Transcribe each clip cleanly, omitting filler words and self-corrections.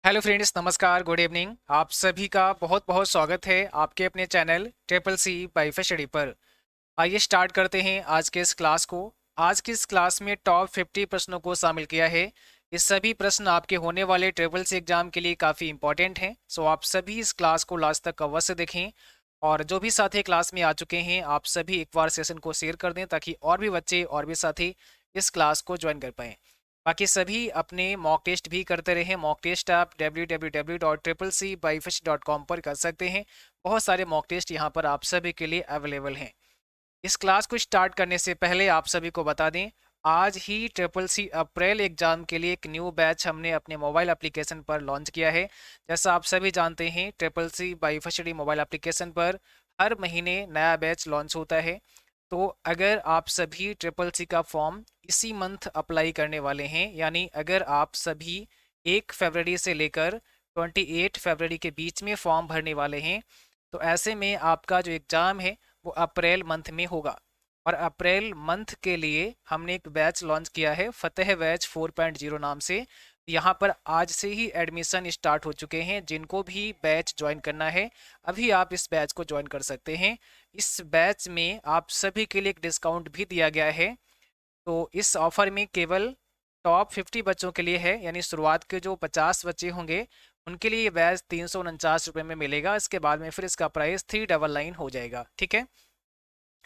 Hello friends, नमस्कार, good evening. आप सभी का बहुत बहुत स्वागत है आपके अपने channel triple C by study पर। आइए स्टार्ट करते हैं आज के इस क्लास को। आज की इस क्लास में टॉप 50 प्रश्नों को शामिल किया है। ये सभी प्रश्न आपके होने वाले ट्रिपल सी एग्जाम के लिए काफ़ी इंपॉर्टेंट हैं। सो आप सभी इस क्लास को लास्ट तक अवश्य देखें। और जो भी साथी क्लास में आ चुके हैं, आप सभी एक बार सेशन को शेयर कर दें ताकि और भी बच्चे और भी साथी इस क्लास को ज्वाइन कर पाएँ। बाकी सभी अपने मॉक टेस्ट भी करते रहें। मॉक टेस्ट आप www.triplec-byfish.com पर कर सकते हैं। बहुत सारे मॉक टेस्ट यहाँ पर आप सभी के लिए अवेलेबल हैं। इस क्लास को स्टार्ट करने से पहले आप सभी को बता दें, आज ही ट्रिपल सी अप्रैल एग्जाम के लिए एक न्यू बैच हमने अपने मोबाइल एप्लीकेशन पर लॉन्च किया है। जैसा आप सभी जानते हैं, triple C by study mobile application पर हर महीने नया बैच लॉन्च होता है। तो अगर आप सभी ट्रिपल सी का फॉर्म इसी मंथ अप्लाई करने वाले हैं, यानी अगर आप सभी 1 फरवरी से लेकर 28 फरवरी के बीच में फॉर्म भरने वाले हैं, तो ऐसे में आपका जो एग्ज़ाम है वो अप्रैल मंथ में होगा। और अप्रैल मंथ के लिए हमने एक बैच लॉन्च किया है, फतेह बैच 4.0 नाम से। यहाँ पर आज से ही एडमिशन स्टार्ट हो चुके हैं। जिनको भी बैच ज्वाइन करना है, अभी आप इस बैच को ज्वाइन कर सकते हैं। इस बैच में आप सभी के लिए एक डिस्काउंट भी दिया गया है। तो इस ऑफर में केवल टॉप 50 बच्चों के लिए है, यानी शुरुआत के जो 50 बच्चे होंगे उनके लिए ये बैच 349 रुपये में मिलेगा। इसके बाद में फिर इसका प्राइस 399 हो जाएगा। ठीक है,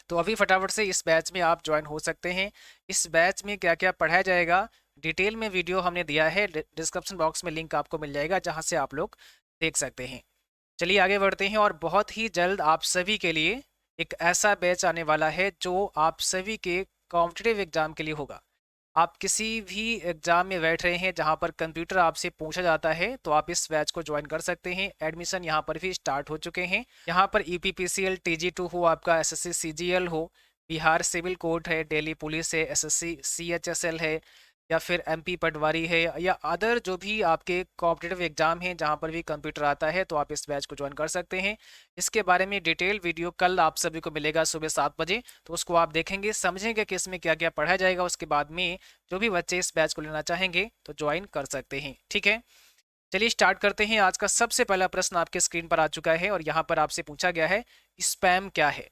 तो अभी फटाफट से इस बैच में आप ज्वाइन हो सकते हैं। इस बैच में क्या क्या पढ़ाया जाएगा, डिटेल में वीडियो हमने दिया है। डिस्क्रिप्शन बॉक्स में लिंक आपको मिल जाएगा, जहां से आप लोग देख सकते हैं। चलिए आगे बढ़ते हैं। और बहुत ही जल्द आप सभी के लिए एक ऐसा बैच आने वाला है जो आप सभी के कॉम्पिटिटिव एग्जाम के लिए होगा। आप किसी भी एग्जाम में बैठ रहे हैं जहां पर कंप्यूटर आपसे पूछा जाता है, तो आप इस बैच को ज्वाइन कर सकते हैं। एडमिशन यहां पर भी स्टार्ट हो चुके हैं। यहां पर ईपीपीसीएल TG2 हो, आपका एसएससी CGL हो, बिहार सिविल कोर्ट है, दिल्ली पुलिस है, SSC CHSL है, या फिर MP पटवारी है, या अदर जो भी आपके कॉम्पिटिटिव एग्जाम हैं जहां पर भी कंप्यूटर आता है, तो आप इस बैच को ज्वाइन कर सकते हैं। इसके बारे में डिटेल वीडियो कल आप सभी को मिलेगा सुबह 7 बजे। तो उसको आप देखेंगे, समझेंगे कि इसमें क्या क्या पढ़ाया जाएगा। उसके बाद में जो भी बच्चे इस बैच को लेना चाहेंगे तो ज्वाइन कर सकते हैं। ठीक है, चलिए स्टार्ट करते हैं। आज का सबसे पहला प्रश्न आपके स्क्रीन पर आ चुका है और यहाँ पर आपसे पूछा गया है, स्पैम क्या है।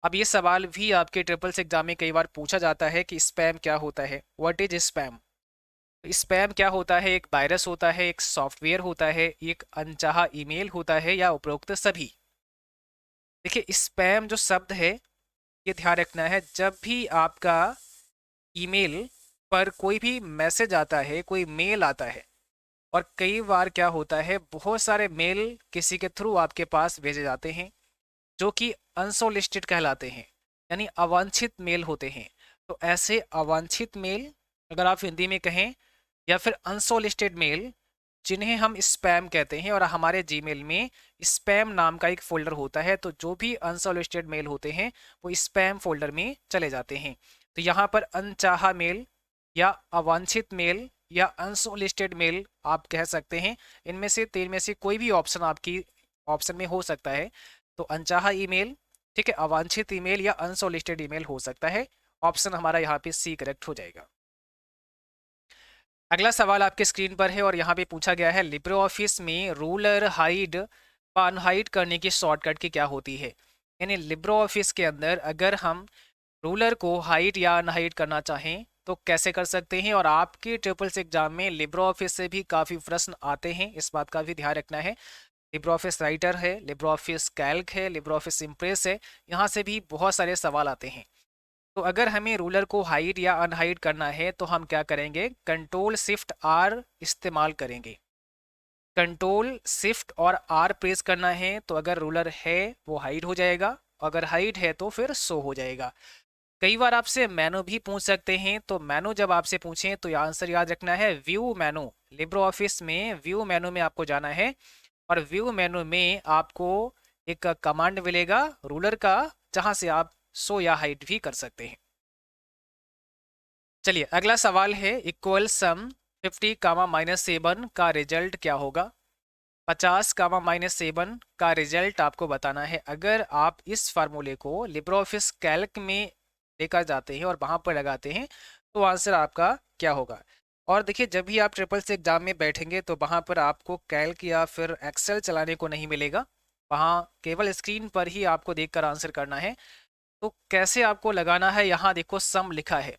अब ये सवाल भी आपके ट्रिपल्स एग्जाम में कई बार पूछा जाता है कि स्पैम क्या होता है, व्हाट इज स्पैम। स्पैम क्या होता है? एक वायरस होता है, एक सॉफ्टवेयर होता है, एक अनचाहा ईमेल होता है, या उपरोक्त सभी। देखिए, स्पैम जो शब्द है, ये ध्यान रखना है। जब भी आपका ईमेल पर कोई भी मैसेज आता है, कोई मेल आता है, और कई बार क्या होता है, बहुत सारे मेल किसी के थ्रू आपके पास भेजे जाते हैं जो कि अनसोलिस्टेड कहलाते हैं, यानी अवांछित मेल होते हैं। तो ऐसे अवांछित मेल, अगर आप हिंदी में कहें, या फिर अनसोलिस्टेड मेल, जिन्हें हम स्पैम कहते हैं, और हमारे जीमेल में स्पैम नाम का एक फोल्डर होता है। तो जो भी अनसोलिस्टेड मेल होते हैं वो स्पैम फोल्डर में चले जाते हैं। तो यहाँ पर अनचाहा मेल या अवांछित मेल या अनसोलिस्टेड मेल आप कह सकते हैं। इनमें से तीन में से कोई भी ऑप्शन आपकी ऑप्शन में हो सकता है। तो अनचाहा ईमेल, ठीक है, अवांछित ईमेल या अनसोलिस्टेड ईमेल हो सकता है। ऑप्शन हमारा यहाँ पे C करेक्ट हो जाएगा। अगला सवाल आपके स्क्रीन पर है और यहाँ पे पूछा गया है, लिब्रे ऑफिस में रूलर हाइड व अनहाइड करने की शॉर्टकट की क्या होती है। यानी लिब्रे ऑफिस के अंदर अगर हम रूलर को हाइड या अनहाइड करना चाहें तो कैसे कर सकते हैं। और आपके ट्रिपल्स एग्जाम में लिब्रे ऑफिस से भी काफ़ी प्रश्न आते हैं, इस बात का भी ध्यान रखना है। लिब्रे ऑफिस राइटर है, लिब्रे ऑफिस कैल्क है, लिब्रे ऑफिस इम्प्रेस है, यहाँ से भी बहुत सारे सवाल आते हैं। तो अगर हमें रूलर को हाइड या अनहाइड करना है तो हम क्या करेंगे, Ctrl+Shift+R इस्तेमाल करेंगे। Ctrl+Shift+R प्रेस करना है तो अगर रूलर है वो हाइड हो जाएगा, अगर हाइड है तो फिर शो हो जाएगा। कई बार आपसे मेनू भी पूछ सकते हैं, तो मेनू जब आपसे पूछें तो आंसर याद रखना है व्यू मेनू। लिब्रे ऑफिस में व्यू मेनू में आपको जाना है, और व्यू मेनू में आपको एक कमांड मिलेगा रूलर का, जहां से आप शो या हाइड भी कर सकते हैं। चलिए अगला सवाल है, इक्वल सम 50, -7 का रिजल्ट क्या होगा। 50, -7 का रिजल्ट आपको बताना है। अगर आप इस फार्मूले को लिब्रे ऑफिस कैल्क में लेकर जाते हैं और वहां पर लगाते हैं तो आंसर आपका क्या होगा। और देखिए जब भी आप ट्रिपल सी एग्जाम में बैठेंगे तो वहाँ पर आपको कैल्क या फिर एक्सेल चलाने को नहीं मिलेगा, वहाँ केवल स्क्रीन पर ही आपको देखकर आंसर करना है। तो कैसे आपको लगाना है, यहाँ देखो सम लिखा है,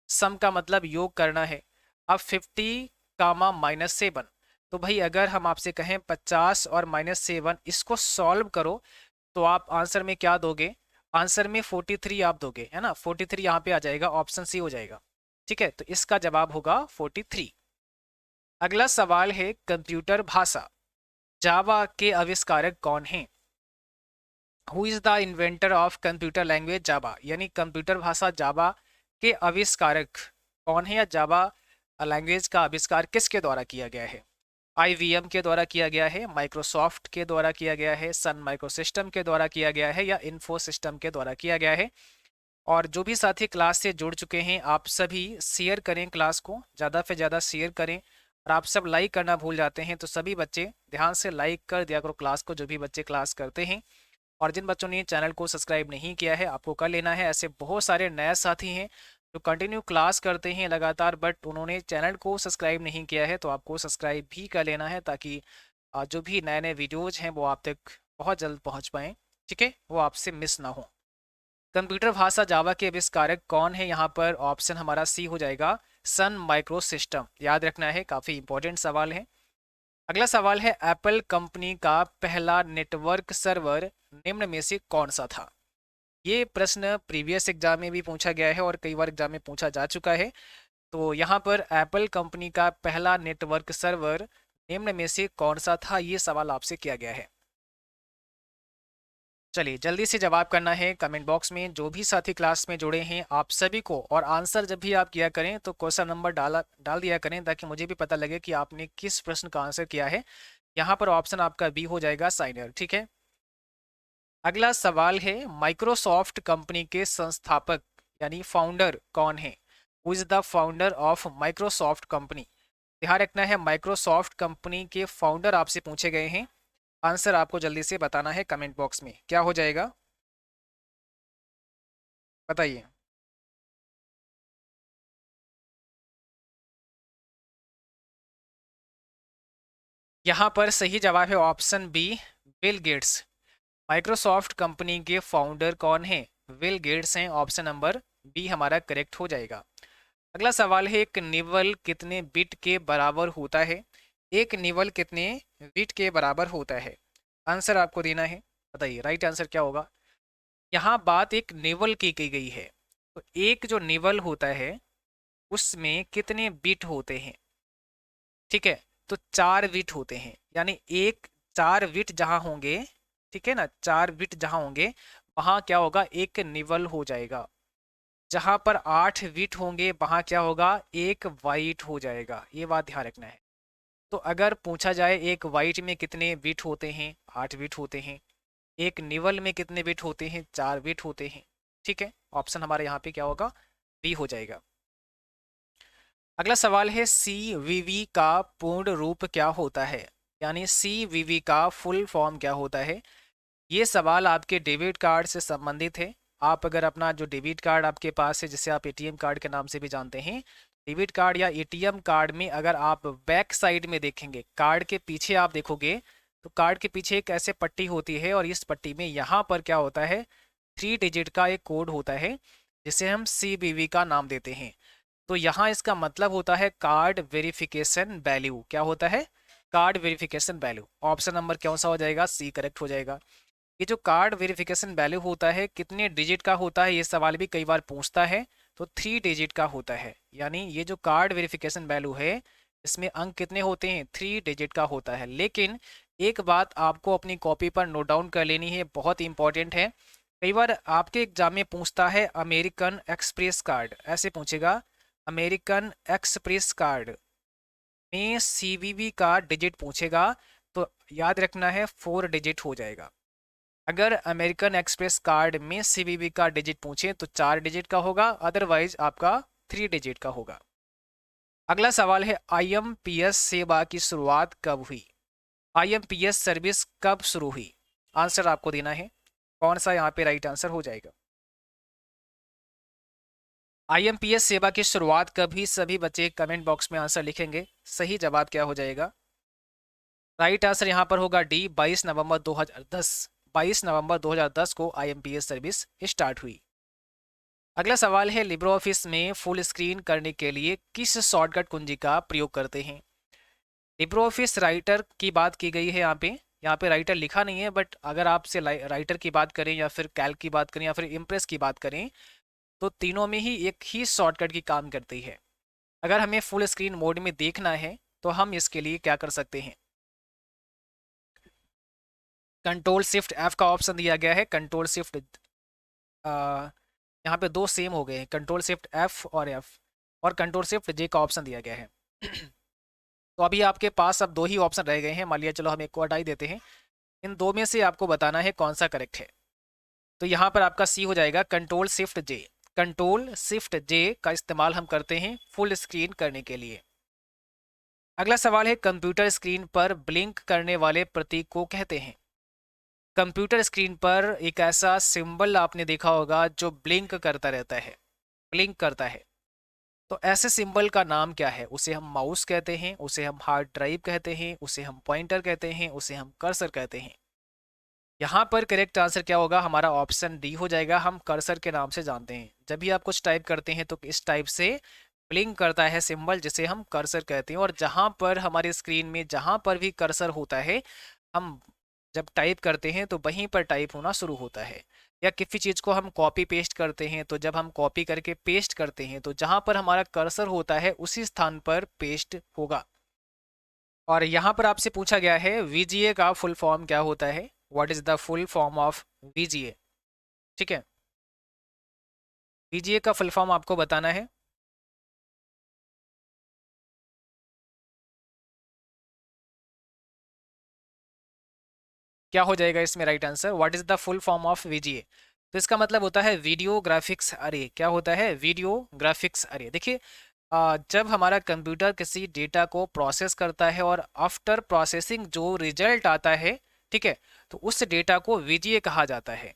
सम का मतलब योग करना है। अब 50, -7, तो भाई अगर हम आपसे कहें 50 और -7 इसको सॉल्व करो तो आप आंसर में क्या दोगे, आंसर में 43 आप दोगे, है ना, 43 यहाँ पे आ जाएगा, ऑप्शन सी हो जाएगा। ठीक है, तो इसका जवाब होगा 43। अगला सवाल है कंप्यूटर भाषा जावा के आविष्कारक कौन हैं? Who is the inventor of computer language जावा, यानी कंप्यूटर भाषा जावा के आविष्कारक कौन है, या जावा लैंग्वेज का आविष्कार किसके द्वारा किया गया है? आईवीएम के द्वारा किया गया है, माइक्रोसॉफ्ट के द्वारा किया गया है, सन माइक्रोसिस्टम के द्वारा किया गया है, या इन्फो सिस्टम के द्वारा किया गया है? और जो भी साथी क्लास से जुड़ चुके हैं आप सभी शेयर करें, क्लास को ज़्यादा से ज़्यादा शेयर करें। और आप सब लाइक करना भूल जाते हैं तो सभी बच्चे ध्यान से लाइक कर दिया करो क्लास को, जो भी बच्चे क्लास करते हैं। और जिन बच्चों ने चैनल को सब्सक्राइब नहीं किया है आपको कर लेना है। ऐसे बहुत सारे नए साथी हैं जो कंटिन्यू क्लास करते हैं लगातार, बट उन्होंने चैनल को सब्सक्राइब नहीं किया है, तो आपको सब्सक्राइब भी कर लेना है ताकि जो भी नए नए वीडियोज़ हैं वो आप तक बहुत जल्द पहुँच पाएँ। ठीक है, वो आपसे मिस ना हो। कंप्यूटर भाषा जावा के आविष्कारक कौन है? यहाँ पर ऑप्शन हमारा सी हो जाएगा, सन माइक्रो सिस्टम। याद रखना है, काफ़ी इंपॉर्टेंट सवाल है। अगला सवाल है एप्पल कंपनी का पहला नेटवर्क सर्वर निम्न में से कौन सा था? ये प्रश्न प्रीवियस एग्जाम में भी पूछा गया है और कई बार एग्जाम में पूछा जा चुका है। तो यहाँ पर एप्पल कंपनी का पहला नेटवर्क सर्वर निम्न में से कौन सा था, ये सवाल आपसे किया गया है। चलिए जल्दी से जवाब करना है कमेंट बॉक्स में। जो भी साथी क्लास में जुड़े हैं आप सभी को, और आंसर जब भी आप किया करें तो क्वेश्चन नंबर डाल दिया करें ताकि मुझे भी पता लगे कि आपने किस प्रश्न का आंसर किया है। यहाँ पर ऑप्शन आपका बी हो जाएगा, साइनर। ठीक है, अगला सवाल है माइक्रोसॉफ्ट कंपनी के संस्थापक यानी फाउंडर कौन है? Who is the founder of Microsoft company? ध्यान रखना है, माइक्रोसॉफ्ट कंपनी के फाउंडर आपसे पूछे गए हैं। आंसर आपको जल्दी से बताना है कमेंट बॉक्स में, क्या हो जाएगा बताइए। यहाँ पर सही जवाब है option B, Bill Gates. Microsoft company के फाउंडर कौन है? बिल गेट्स हैं, ऑप्शन नंबर बी हमारा करेक्ट हो जाएगा। अगला सवाल है एक निवल कितने बिट के बराबर होता है? एक निवल कितने बिट के बराबर होता है? आंसर आपको देना है, बताइए राइट आंसर क्या होगा। यहाँ बात एक निवल की गई है, तो एक जो निवल होता है उसमें कितने बिट होते हैं? ठीक है, तो 4 बिट होते हैं, यानी एक 4 बिट जहां होंगे, ठीक है ना, 4 बिट जहां होंगे वहां क्या होगा, एक निवल हो जाएगा। जहां पर 8 बिट होंगे वहां क्या होगा, एक वाइट हो जाएगा। ये बात ध्यान रखना है। तो अगर पूछा जाए एक वाइट में कितने बिट होते हैं, 8 बिट होते हैं। एक निवल में कितने बिट होते हैं, 4 बिट होते हैं। ठीक है, ऑप्शन हमारे यहाँ पे क्या होगा, बी हो जाएगा। अगला सवाल है सीवीवी का पूर्ण रूप क्या होता है, यानी सीवीवी का फुल फॉर्म क्या होता है? ये सवाल आपके डेबिट कार्ड से संबंधित है। आप अगर अपना जो डेबिट कार्ड आपके पास है, जिसे आप एटीएम कार्ड के नाम से भी जानते हैं, डेबिट कार्ड या एटीएम कार्ड में अगर आप बैक साइड में देखेंगे, कार्ड के पीछे आप देखोगे तो कार्ड के पीछे एक ऐसे पट्टी होती है और इस पट्टी में यहाँ पर क्या होता है, 3 डिजिट का एक कोड होता है जिसे हम सीवीवी का नाम देते हैं। तो यहाँ इसका मतलब होता है कार्ड वेरिफिकेशन वैल्यू। क्या होता है, card verification value. Option number कौन सा हो जाएगा, सी करेक्ट हो जाएगा। ये जो कार्ड वेरिफिकेशन वैल्यू होता है कितने डिजिट का होता है, ये सवाल भी कई बार पूछता है, तो 3 डिजिट का होता है। यानी ये जो कार्ड वेरिफिकेशन वैल्यू है इसमें अंक कितने होते हैं, 3 डिजिट का होता है। लेकिन एक बात आपको अपनी कॉपी पर नोट डाउन कर लेनी है, बहुत इंपॉर्टेंट है। कई बार आपके एग्जाम में पूछता है अमेरिकन एक्सप्रेस कार्ड, ऐसे पूछेगा, अमेरिकन एक्सप्रेस कार्ड में सीवीवी का डिजिट पूछेगा तो याद रखना है 4 डिजिट हो जाएगा। अगर अमेरिकन एक्सप्रेस कार्ड में सीवीवी का डिजिट पूछे तो 4 डिजिट का होगा, अदरवाइज आपका 3 डिजिट का होगा। अगला सवाल है आईएमपीएस सेवा की शुरुआत कब हुई? आईएमपीएस सर्विस कब शुरू हुई? आंसर आपको देना है, कौन सा यहाँ पे राइट आंसर हो जाएगा। आईएमपीएस सेवा की शुरुआत कभी? सभी बच्चे कमेंट बॉक्स में आंसर लिखेंगे। सही जवाब क्या हो जाएगा? राइट आंसर यहाँ पर होगा डी, 22 नवंबर 2010। 22 नवंबर 2010 को आईएमपीएस सर्विस स्टार्ट हुई। अगला सवाल है, लिब्रो ऑफिस में फुल स्क्रीन करने के लिए किस शॉर्टकट कुंजी का प्रयोग करते हैं? लिब्रो ऑफिस राइटर की बात की गई है यहाँ पे राइटर लिखा नहीं है, बट अगर आपसे राइटर की बात करें या फिर कैल्क की बात करें या फिर इम्प्रेस की बात करें, तो तीनों में ही एक ही शॉर्टकट की काम करती है। अगर हमें फुल स्क्रीन मोड में देखना है तो हम इसके लिए क्या कर सकते हैं? कंट्रोल शिफ्ट एफ का ऑप्शन दिया गया है। कंट्रोल शिफ्ट, यहाँ पे दो सेम हो गए हैं, कंट्रोल शिफ्ट एफ और एफ, और कंट्रोल शिफ्ट जे का ऑप्शन दिया गया है। तो अभी आपके पास अब दो ही ऑप्शन रह गए हैं। मान लिया चलो हम एक को हटा ही देते हैं। इन दो में से आपको बताना है कौन सा करेक्ट है। तो यहाँ पर आपका सी हो जाएगा, कंट्रोल शिफ्ट जे। कंट्रोल शिफ्ट जे का इस्तेमाल हम करते हैं फुल स्क्रीन करने के लिए। अगला सवाल है, कंप्यूटर स्क्रीन पर ब्लिंक करने वाले प्रतीक को कहते हैं? कंप्यूटर स्क्रीन पर एक ऐसा सिंबल आपने देखा होगा जो ब्लिंक करता रहता है, ब्लिंक करता है। तो ऐसे सिंबल का नाम क्या है? उसे हम माउस कहते हैं, उसे हम हार्ड ड्राइव कहते हैं, उसे हम पॉइंटर कहते हैं, उसे हम कर्सर कहते हैं। यहाँ पर करेक्ट आंसर क्या होगा? हमारा ऑप्शन डी हो जाएगा। हम कर्सर के नाम से जानते हैं। जब भी आप कुछ टाइप करते हैं तो इस टाइप से ब्लिंक करता है सिंबल, जिसे हम कर्सर कहते हैं। और जहाँ पर हमारे स्क्रीन में जहाँ पर भी कर्सर होता है, हम जब टाइप करते हैं तो वहीं पर टाइप होना शुरू होता है। या किसी चीज़ को हम कॉपी पेस्ट करते हैं, तो जब हम कॉपी करके पेस्ट करते हैं तो जहाँ पर हमारा कर्सर होता है उसी स्थान पर पेस्ट होगा। और यहाँ पर आपसे पूछा गया है, वीजीए का फुल फॉर्म क्या होता है? What is the full form of VGA? ठीक है, वीजीए का फुल फॉर्म आपको बताना है। क्या हो जाएगा इसमें right answer? What is the full form of VGA? तो इसका मतलब होता है वीडियो ग्राफिक्स अरे। क्या होता है? वीडियो ग्राफिक्स अरे। देखिए, जब हमारा कंप्यूटर किसी डेटा को प्रोसेस करता है और आफ्टर प्रोसेसिंग जो रिजल्ट आता है, ठीक है, तो उस डेटा को वीजीए कहा जाता है।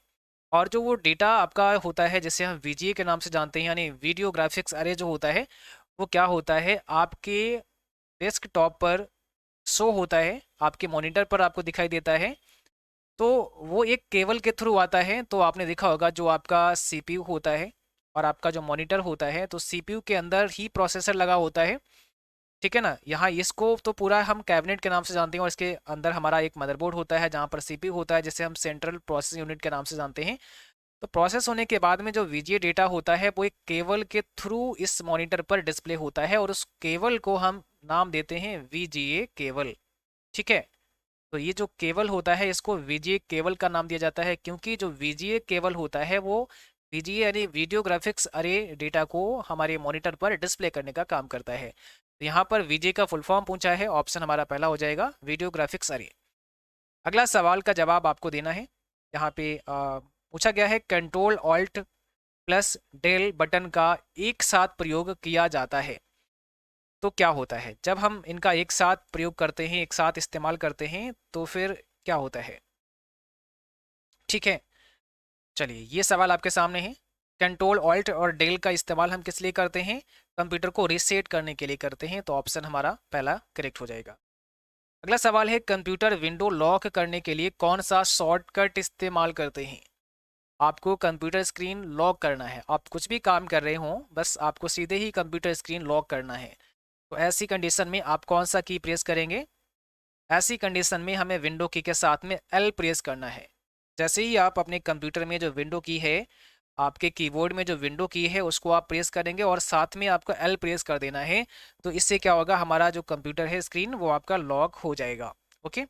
और जो वो डेटा आपका होता है जिसे हम वीजीए के नाम से जानते हैं, यानी वीडियो ग्राफिक्स अरे जो होता है, वो क्या होता है? आपके डेस्कटॉप पर शो होता है, आपके मॉनिटर पर आपको दिखाई देता है। तो वो एक केबल के थ्रू आता है। तो आपने देखा होगा जो आपका सीपीयू होता है और आपका जो मॉनिटर होता है, तो सीपीयू के अंदर ही प्रोसेसर लगा होता है, ठीक है ना। यहाँ इसको तो पूरा हम कैबिनेट के नाम से जानते हैं, और इसके अंदर हमारा एक मदरबोर्ड होता है जहाँ पर सीपीयू होता है, जिसे हम सेंट्रल प्रोसेस यूनिट के नाम से जानते हैं। तो प्रोसेस होने के बाद में जो वीजीए डेटा होता है वो एक केबल के थ्रू इस मॉनिटर पर डिस्प्ले होता है, और उस केबल को हम नाम देते हैं वीजीए केबल, ठीक है। तो ये जो केबल होता है इसको वीजीए केबल का नाम दिया जाता है, क्योंकि जो वीजीए केबल होता है वो वीजीए यानी वीडियो ग्राफिक्स अरे डेटा को हमारे मॉनिटर पर डिस्प्ले करने का काम करता है। तो यहाँ पर वीजीए का फुल फॉर्म पूछा है, ऑप्शन हमारा पहला हो जाएगा, वीडियो ग्राफिक्स अरे। अगला सवाल का जवाब आपको देना है। यहाँ पे पूछा गया है, control alt plus del button का एक साथ प्रयोग किया जाता है तो क्या होता है? जब हम इनका एक साथ प्रयोग करते हैं, एक साथ इस्तेमाल करते हैं, तो फिर क्या होता है? ठीक है, चलिए ये सवाल आपके सामने है। कंट्रोल ऑल्ट और डेल का इस्तेमाल हम किस लिए करते हैं? कंप्यूटर को रीसेट करने के लिए करते हैं। तो ऑप्शन हमारा पहला करेक्ट हो जाएगा। अगला सवाल है, कंप्यूटर विंडो लॉक करने के लिए कौन सा शॉर्टकट इस्तेमाल करते हैं? आपको कंप्यूटर स्क्रीन लॉक करना है, आप कुछ भी काम कर रहे हो, बस आपको सीधे ही कंप्यूटर स्क्रीन लॉक करना है। तो ऐसी कंडीशन में आप कौन सा की प्रेस करेंगे? ऐसी कंडीशन में हमें विंडो की के साथ में एल प्रेस करना है। जैसे ही आप अपने कंप्यूटर में जो विंडो की है, आपके कीबोर्ड में जो विंडो की है उसको आप प्रेस करेंगे और साथ में आपको एल प्रेस कर देना है। तो इससे क्या होगा? हमारा जो कंप्यूटर है स्क्रीन वो आपका लॉक हो जाएगा। ओके,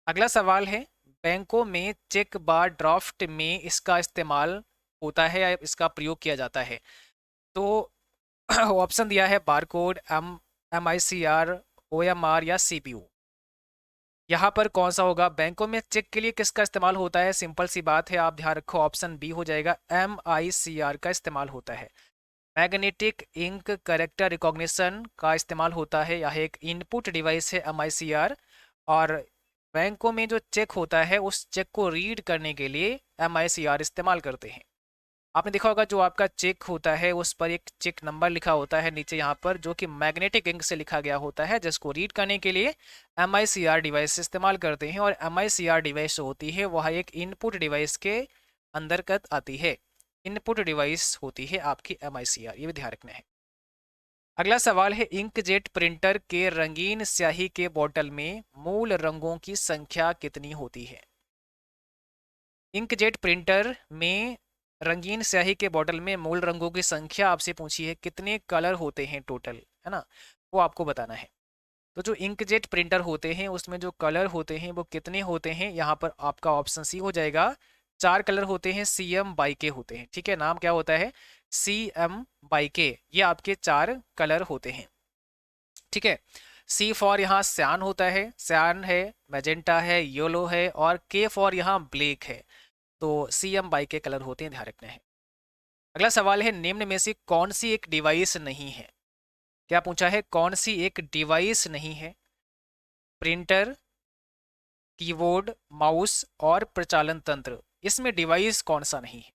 अगला सवाल है, बैंकों में चेक बार ड्राफ्ट में इसका इस्तेमाल होता है या इसका प्रयोग किया जाता है? तो ऑप्शन दिया है बारकोड, MICR, OMR या CPU। यहाँ पर कौन सा होगा? बैंकों में चेक के लिए किसका इस्तेमाल होता है? सिंपल सी बात है, आप ध्यान रखो, ऑप्शन बी हो जाएगा, MICR का इस्तेमाल होता है। मैग्नेटिक इंक करेक्टर रिकॉग्निशन का इस्तेमाल होता है, यह एक इनपुट डिवाइस है MICR। और बैंकों में जो चेक होता है उस चेक को रीड करने के लिए MICR इस्तेमाल करते हैं। आपने देखा होगा जो आपका चेक होता है उस पर एक चेक नंबर लिखा होता है नीचे यहाँ पर, जो कि मैग्नेटिक इंक से लिखा गया होता है, जिसको रीड करने के लिए MICR डिवाइस इस्तेमाल करते हैं। और MICR डिवाइस जो होती है वह एक इनपुट डिवाइस के अंतर्गत आती है। इनपुट डिवाइस होती है आपकी MICR, ये भी ध्यान रखना है। अगला सवाल है, इंकजेट प्रिंटर के रंगीन स्याही के बोतल में मूल रंगों की संख्या कितनी होती है? इंकजेट प्रिंटर में रंगीन स्याही के बोतल में मूल रंगों की संख्या आपसे पूछी है, कितने कलर होते हैं टोटल, है ना, वो आपको बताना है। तो जो इंकजेट प्रिंटर होते हैं उसमें जो कलर होते हैं वो कितने होते हैं, यहाँ पर आपका ऑप्शन सी हो जाएगा। 4 कलर होते हैं, CM/K होते हैं। ठीक है, नाम क्या होता है? CM/K, ये आपके 4 कलर होते हैं। ठीक है, C फॉर यहाँ स्यान होता है, स्यान है, मैजेंटा है, येलो है, और K फॉर यहाँ ब्लैक है। तो CM/K कलर होते हैं, ध्यान रखना है। अगला सवाल है, निम्न में से कौन सी एक डिवाइस नहीं है? क्या पूछा है? कौन सी एक डिवाइस नहीं है? प्रिंटर, कीबोर्ड, माउस और प्रचालन तंत्र, इसमें डिवाइस कौन सा नहीं है?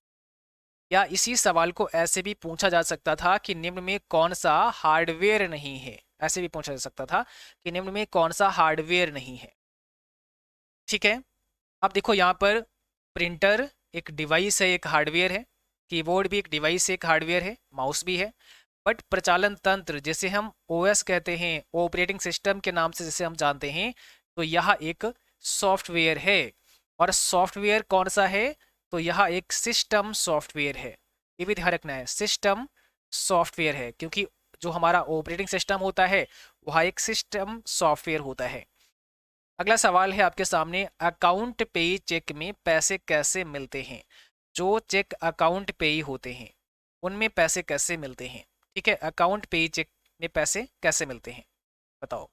या इसी सवाल को ऐसे भी पूछा जा सकता था कि निम्न में कौन सा हार्डवेयर नहीं है, ऐसे भी पूछा जा सकता था कि निम्न में कौन सा हार्डवेयर नहीं है। ठीक है, अब देखो यहाँ पर प्रिंटर एक डिवाइस है, एक हार्डवेयर है, कीबोर्ड भी एक डिवाइस है, एक हार्डवेयर है, माउस भी है, बट प्रचालन तंत्र जिसे हम OS कहते हैं, ऑपरेटिंग सिस्टम के नाम से जिसे हम जानते हैं, तो यह एक सॉफ्टवेयर है। और सॉफ्टवेयर कौन सा है? तो यह एक सिस्टम सॉफ्टवेयर है, ये भी ध्यान रखना है, सिस्टम सॉफ्टवेयर है, क्योंकि जो हमारा ऑपरेटिंग सिस्टम होता है वह एक सिस्टम सॉफ्टवेयर होता है। अगला सवाल है आपके सामने, अकाउंट पेई चेक में पैसे कैसे मिलते हैं? जो चेक अकाउंट पेई होते हैं उनमें पैसे कैसे मिलते हैं? ठीक है, अकाउंट पेई चेक में पैसे कैसे मिलते हैं, बताओ।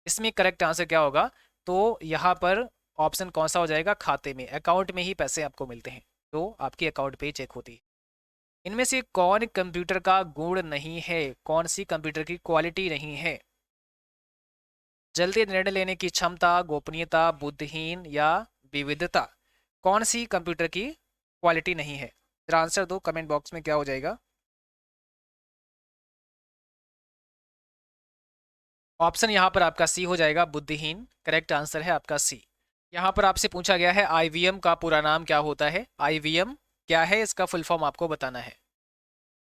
इसमें करेक्ट आंसर क्या होगा? तो यहाँ पर ऑप्शन कौन सा हो जाएगा? खाते में, अकाउंट में ही पैसे आपको मिलते हैं तो आपकी अकाउंट पेई चेक होती है। इनमें से कौन कंप्यूटर का गुण नहीं है? कौन सी कंप्यूटर की क्वालिटी नहीं है? जल्दी निर्णय लेने की क्षमता, गोपनीयता, बुद्धिहीन या विविधता, कौन सी कंप्यूटर की क्वालिटी नहीं है? जरा आंसर दो कमेंट बॉक्स में, क्या हो जाएगा? ऑप्शन यहाँ पर आपका सी हो जाएगा, बुद्धिहीन। करेक्ट आंसर है आपका सी। यहाँ पर आपसे पूछा गया है IBM का पूरा नाम क्या होता है? IBM क्या है, इसका फुल फॉर्म आपको बताना है।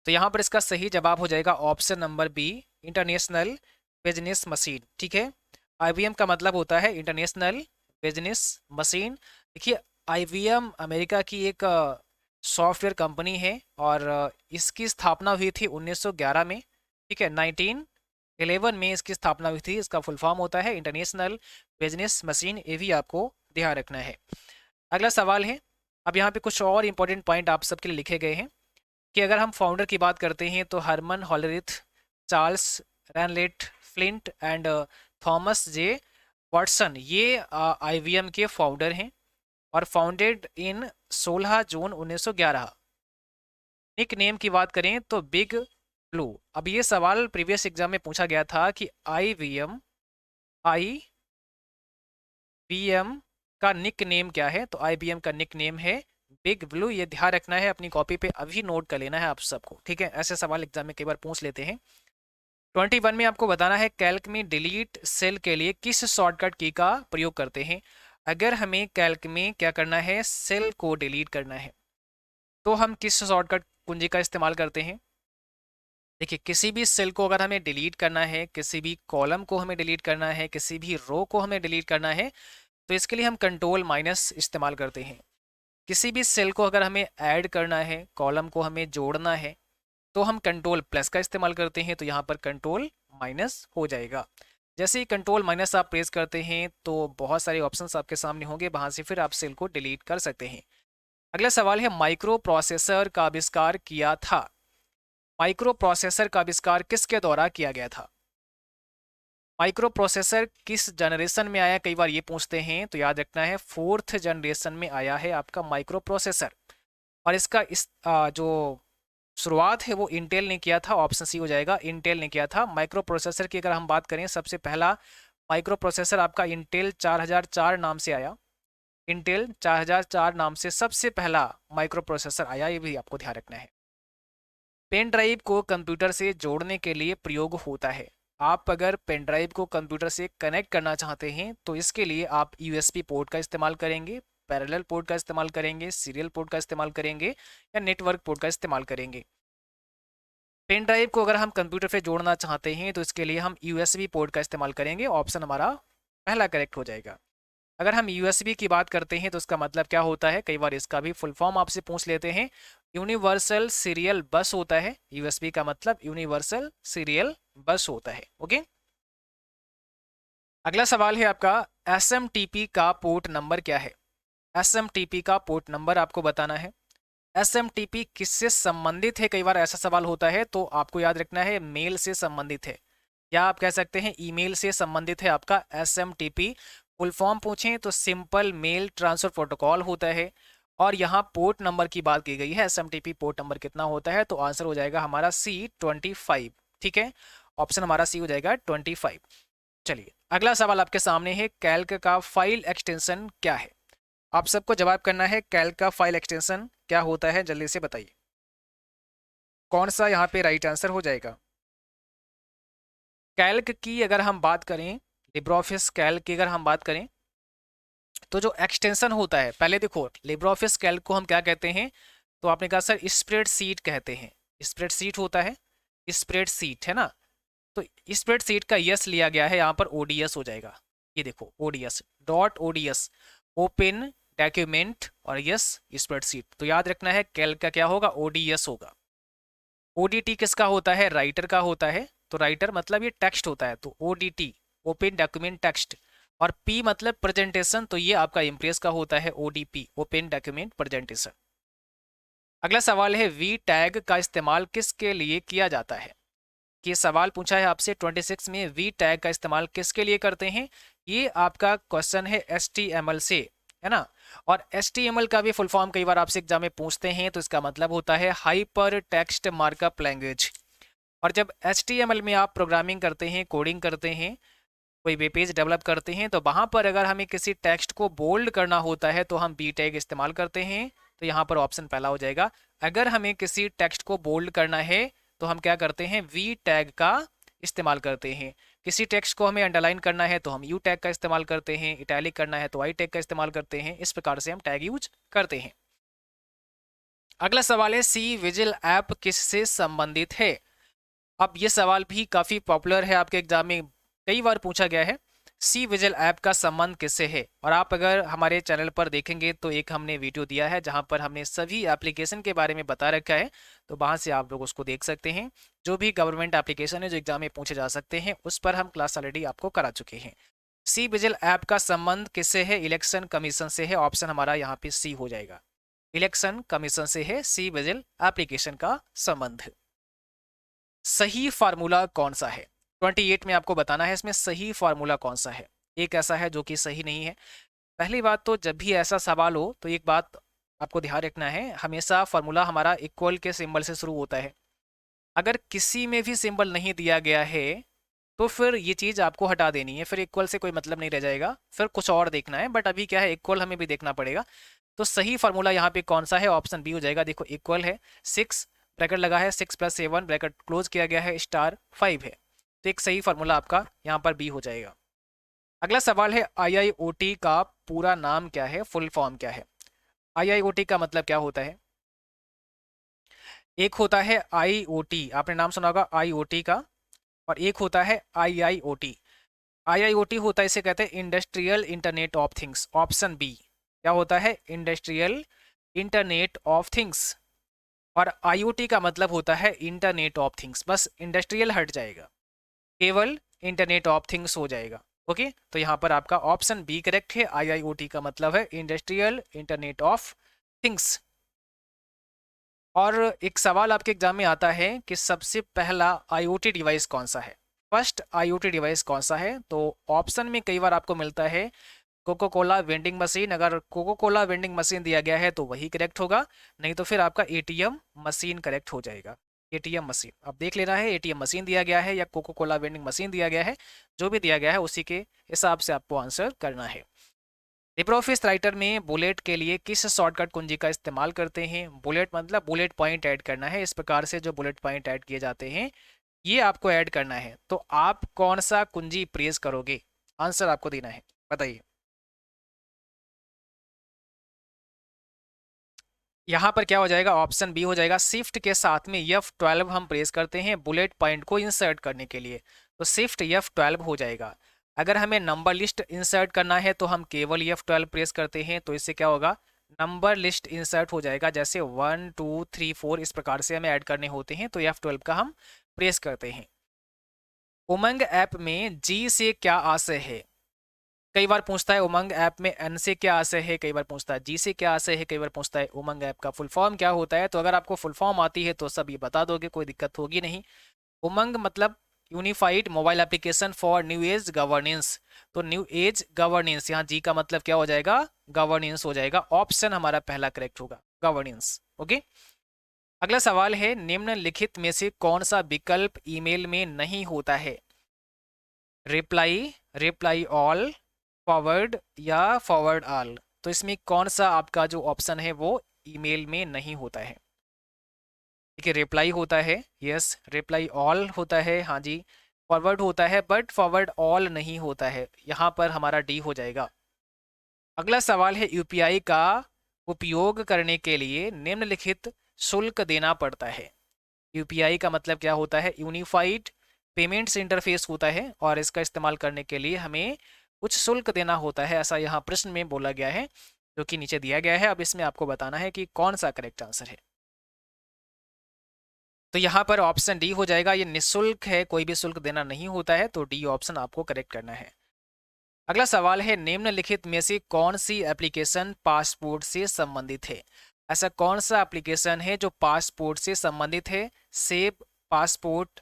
तो यहाँ पर इसका सही जवाब हो जाएगा option number B, international business machine. ठीक है, IBM का मतलब होता है इंटरनेशनल बिजनेस मशीन। देखिए, IBM अमेरिका की एक सॉफ्टवेयर कंपनी है और इसकी स्थापना हुई थी 1911 में। ठीक है, 1911 में इसकी स्थापना हुई थी। इसका फुल फॉर्म होता है इंटरनेशनल बिजनेस मशीन, ये भी आपको ध्यान रखना है। अगला सवाल है, अब यहाँ पे कुछ और इंपॉर्टेंट पॉइंट आप सबके लिए लिखे गए हैं कि अगर हम फाउंडर की बात करते हैं तो Herman Hollerith, Charles Ranlett Flint and Thomas J Watson, ये IBM के फाउंडर हैं और founded in 16 June 1911। Nick name की बात करें तो बिग ब्लू। अब ये सवाल प्रीवियस एग्जाम में पूछा गया था कि IBM का निक नेम क्या है? तो IBM का निक नेम है बिग ब्लू। ये ध्यान रखना है, अपनी कॉपी पे अभी नोट कर लेना है आप सबको। ठीक है, ऐसे सवाल एग्जाम में कई बार पूछ लेते हैं। 21 में आपको बताना है, कैल्क में डिलीट सेल के लिए किस शॉर्टकट की का प्रयोग करते हैं? अगर हमें कैल्क में क्या करना है, सेल को डिलीट करना है, तो हम किस शॉर्टकट कुंजी का इस्तेमाल करते हैं? देखिए, किसी भी सेल को अगर हमें डिलीट करना है, किसी भी कॉलम को हमें डिलीट करना है, किसी भी रो को हमें डिलीट करना है, तो इसके लिए हम कंट्रोल माइनस इस्तेमाल करते हैं। किसी भी सेल को अगर हमें ऐड करना है, कॉलम को हमें जोड़ना है, तो हम कंट्रोल प्लस का इस्तेमाल करते हैं। तो यहाँ पर कंट्रोल माइनस हो जाएगा। जैसे ही कंट्रोल माइनस आप प्रेस करते हैं तो बहुत सारे ऑप्शंस आपके सामने होंगे, वहां से फिर आप सेल को डिलीट कर सकते हैं। अगला सवाल है, माइक्रो प्रोसेसर का आविष्कार किया था? माइक्रो प्रोसेसर का आविष्कार किसके द्वारा किया गया था? माइक्रो प्रोसेसर किस जनरेशन में आया, कई बार ये पूछते हैं, तो याद रखना है 4th जनरेशन में आया है आपका माइक्रो प्रोसेसर। और इसका जो शुरुआत है वो इंटेल ने किया था। ऑप्शन सी हो जाएगा, इंटेल ने किया था। माइक्रो प्रोसेसर की अगर हम बात करें, सबसे पहला माइक्रो प्रोसेसर आपका इंटेल 4004 नाम से आया। इंटेल 4004 नाम से सबसे पहला माइक्रो प्रोसेसर आया, ये भी आपको ध्यान रखना है। पेन ड्राइव को कंप्यूटर से जोड़ने के लिए प्रयोग होता है। आप अगर पेन ड्राइव को कंप्यूटर से कनेक्ट करना चाहते हैं तो इसके लिए आप यूएसबी पोर्ट का इस्तेमाल करेंगे, पैरेलल पोर्ट का इस्तेमाल करेंगे, सीरियल पोर्ट का इस्तेमाल करेंगे या नेटवर्क पोर्ट का इस्तेमाल करेंगे। पेन ड्राइव को अगर हम कंप्यूटर से जोड़ना चाहते हैं तो इसके लिए हम यूएसबी पोर्ट का इस्तेमाल करेंगे, ऑप्शन हमारा पहला करेक्ट हो जाएगा। अगर हम यूएसबी की बात करते हैं तो इसका मतलब क्या होता है, कई बार इसका भी फुल फॉर्म आपसे पूछ लेते हैं। यूनिवर्सल सीरियल बस होता है, यूएसबी का मतलब यूनिवर्सल सीरियल बस होता है। ओके, अगला सवाल है आपका, एसएमटीपी का पोर्ट नंबर क्या है? एसएमटीपी का पोर्ट नंबर आपको बताना है। एसएमटीपी किससे संबंधित है, कई बार ऐसा सवाल होता है, तो आपको याद रखना है मेल से संबंधित है, या आप कह सकते हैं ईमेल से संबंधित है आपका एसएमटीपी। फुल फॉर्म पूछें तो सिंपल मेल ट्रांसफर प्रोटोकॉल होता है। और यहाँ पोर्ट नंबर की बात की गई है, एसएमटीपी पोर्ट नंबर कितना होता है, तो आंसर हो जाएगा हमारा C25। ठीक है, ऑप्शन हमारा सी हो जाएगा 25। चलिए अगला सवाल आपके सामने है, कैल्क का फाइल एक्सटेंशन क्या है? आप सबको जवाब करना है, कैल्क का फाइल एक्सटेंशन क्या होता है, जल्दी से बताइए कौन सा यहाँ पे राइट आंसर हो जाएगा। कैल्क की अगर हम बात करें, लिब्रियोफिस कैल्क की अगर हम बात करें तो जो एक्सटेंशन होता है, पहले देखो लिब्रियोफिस कैल्क को हम क्या कहते हैं, तो आपने कहा सर स्प्रेडशीट कहते हैं। स्प्रेडशीट होता है, स्प्रेडशीट है ना, तो स्प्रेडशीट का यस लिया गया है, यहाँ पर ओडीएस हो जाएगा। ये देखो ODS, dot ODS, open document और यस स्प्रेडशीट। तो याद रखना है कैल्क का क्या होगा, ओडीएस होगा। ओडीटी किसका होता है, राइटर का होता है, तो राइटर मतलब ये टेक्स्ट होता है, तो ओडीटी ओपन डॉक्यूमेंट टेक्स्ट। और पी मतलब प्रेजेंटेशन, तो ये आपका इम्प्रेस का होता है, ओडीपी ओपन डॉक्यूमेंट प्रेजेंटेशन। अगला सवाल है, वी टैग का इस्तेमाल किसके लिए किया जाता है? कि सवाल पूछा है आपसे 26 में, वी टैग का इस्तेमाल किसके लिए करते हैं? ये आपका क्वेश्चन है HTML से, है ना। और HTML का भी फुल फॉर्म कई बार आपसे एग्जाम में पूछते हैं, तो इसका मतलब होता है हाइपर टेक्स्ट मार्कअप लैंग्वेज। और जब HTML में आप प्रोग्रामिंग करते हैं, कोडिंग करते हैं, कोई वेब पेज डेवलप करते हैं, तो वहां पर अगर हमें किसी टेक्स्ट को बोल्ड करना होता है तो हम वी टैग इस्तेमाल करते हैं। तो यहाँ पर ऑप्शन पहला हो जाएगा। अगर हमें किसी टेक्स्ट को बोल्ड करना है तो हम क्या करते हैं, वी टैग का इस्तेमाल करते हैं। किसी टेक्स्ट को हमें अंडरलाइन करना है तो हम यू टैग का इस्तेमाल करते हैं, इटैलिक करना है तो आई टैग का इस्तेमाल करते हैं। इस प्रकार से हम टैग यूज करते हैं। अगला सवाल है, सी विजिल ऐप किससे संबंधित है? अब ये सवाल भी काफी पॉपुलर है, आपके एग्जाम में कई बार पूछा गया है। सी विजिल ऐप का संबंध किससे है? और आप अगर हमारे चैनल पर देखेंगे तो एक हमने वीडियो दिया है जहां पर हमने सभी एप्लीकेशन के बारे में बता रखा है, तो वहां से आप लोग उसको देख सकते हैं। जो भी गवर्नमेंट एप्लीकेशन है जो एग्जाम में पूछे जा सकते हैं, उस पर हम क्लास ऑलरेडी आपको करा चुके हैं। सी विजिल ऐप का संबंध किससे है? इलेक्शन कमीशन से है, ऑप्शन हमारा यहाँ पे सी हो जाएगा। इलेक्शन कमीशन से है सी विजिल एप्लीकेशन का संबंध। सही फार्मूला कौन सा है? 28 में आपको बताना है इसमें सही फार्मूला कौन सा है। एक ऐसा है जो कि सही नहीं है। पहली बात तो जब भी ऐसा सवाल हो तो एक बात आपको ध्यान रखना है, हमेशा फार्मूला हमारा इक्वल के सिंबल से शुरू होता है। अगर किसी में भी सिंबल नहीं दिया गया है तो फिर ये चीज़ आपको हटा देनी है, फिर इक्वल से कोई मतलब नहीं रह जाएगा, फिर कुछ और देखना है। बट अभी क्या है, इक्वल हमें भी देखना पड़ेगा। तो सही फार्मूला यहाँ पे कौन सा है? ऑप्शन बी हो जाएगा। देखो इक्वल है, 6 ब्रैकेट लगा है, 6 + 7 ब्रैकेट क्लोज किया गया है, स्टार 5 है। तो एक सही फार्मूला आपका यहाँ पर बी हो जाएगा। अगला सवाल है, IIoT का पूरा नाम क्या है, फुल फॉर्म क्या है? IIoT का मतलब क्या होता है? एक होता है IoT, आपने नाम सुना होगा IoT का, और एक होता है IIoT। IIoT होता है, इसे कहते हैं industrial internet of things, option B. क्या होता है? Industrial internet of things. और IoT का मतलब होता है इंटरनेट ऑफ थिंग्स, बस इंडस्ट्रियल हट जाएगा, केवल इंटरनेट ऑफ थिंग्स हो जाएगा। ओके, तो यहाँ पर आपका ऑप्शन बी करेक्ट है। IIoT का मतलब है इंडस्ट्रियल इंटरनेट ऑफ थिंग्स। और एक सवाल आपके एग्जाम में आता है कि सबसे पहला IoT डिवाइस कौन सा है, फर्स्ट IoT डिवाइस कौन सा है? तो ऑप्शन में कई बार आपको मिलता है कोको कोला वेंडिंग मशीन। अगर कोको कोला वेंडिंग मशीन दिया गया है तो वही करेक्ट होगा, नहीं तो फिर आपका ATM मशीन करेक्ट हो जाएगा। ATM मशीन, अब देख लेना है ATM मशीन दिया गया है या कोको कोला वेंडिंग मशीन दिया गया है, जो भी दिया गया है उसी के हिसाब से आपको आंसर करना है। लिब्रे राइटर में बुलेट के लिए किस शॉर्टकट कुंजी का इस्तेमाल करते हैं? बुलेट मतलब बुलेट पॉइंट ऐड करना है। इस प्रकार से जो बुलेट पॉइंट ऐड किए जाते हैं ये आपको ऐड करना है। तो आप कौन सा कुंजी प्रेस करोगे? आंसर आपको देना है, बताइए। यहाँ पर क्या हो जाएगा? ऑप्शन बी हो जाएगा। शिफ्ट के साथ में F12 हम प्रेस करते हैं बुलेट पॉइंट को इंसर्ट करने के लिए, तो शिफ्ट F12 हो जाएगा। अगर हमें नंबर लिस्ट इंसर्ट करना है तो हम केवल F12 प्रेस करते हैं, तो इससे क्या होगा? नंबर लिस्ट इंसर्ट हो जाएगा। जैसे 1 2 3 4 इस प्रकार से हमें ऐड करने होते हैं, तो F12 का हम प्रेस करते हैं। उमंग ऐप में जी से क्या आशय है? कई बार पूछता है उमंग ऐप में एन से क्या आशय है, कई बार पूछता है जी से क्या आशय है, कई बार पूछता है उमंग ऐप का फुल फॉर्म क्या होता है। तो अगर आपको फुल फॉर्म आती है तो सब ये बता दोगे, कोई दिक्कत होगी नहीं। उमंग मतलब unified mobile application for new age governance. तो न्यू एज गवर्नेंस, यहाँ जी का मतलब क्या हो जाएगा? गवर्नेंस हो जाएगा। ऑप्शन हमारा पहला करेक्ट होगा, गवर्नेंस। ओके, अगला सवाल है निम्नलिखित में से कौन सा विकल्प ईमेल में नहीं होता है? रिप्लाई, रिप्लाई ऑल, फॉरवर्ड या फॉरवर्ड ऑल। तो इसमें कौन सा आपका जो ऑप्शन है वो ईमेल में नहीं होता है? देखिए, रिप्लाई होता है, यस। रिप्लाई ऑल होता है, हाँ जी। फॉरवर्ड होता है बट फॉरवर्ड ऑल नहीं होता है। यहाँ पर हमारा डी हो जाएगा। अगला सवाल है यूपीआई का उपयोग करने के लिए निम्नलिखित शुल्क देना पड़ता है। यूपीआई का मतलब क्या होता है? यूनिफाइड पेमेंट्स इंटरफेस होता है, और इसका इस्तेमाल करने के लिए हमें कुछ शुल्क देना होता है, ऐसा यहाँ प्रश्न में बोला गया है, जो कि नीचे दिया गया है। अब इसमें आपको बताना है कि कौन सा करेक्ट आंसर है। तो यहाँ पर ऑप्शन डी हो जाएगा, ये निःशुल्क है, कोई भी शुल्क देना नहीं होता है, तो डी ऑप्शन आपको करेक्ट करना है। अगला सवाल है निम्नलिखित में से कौन सी एप्लीकेशन पासपोर्ट से संबंधित है? ऐसा कौन सा एप्लीकेशन है जो पासपोर्ट से संबंधित है? सेव पासपोर्ट,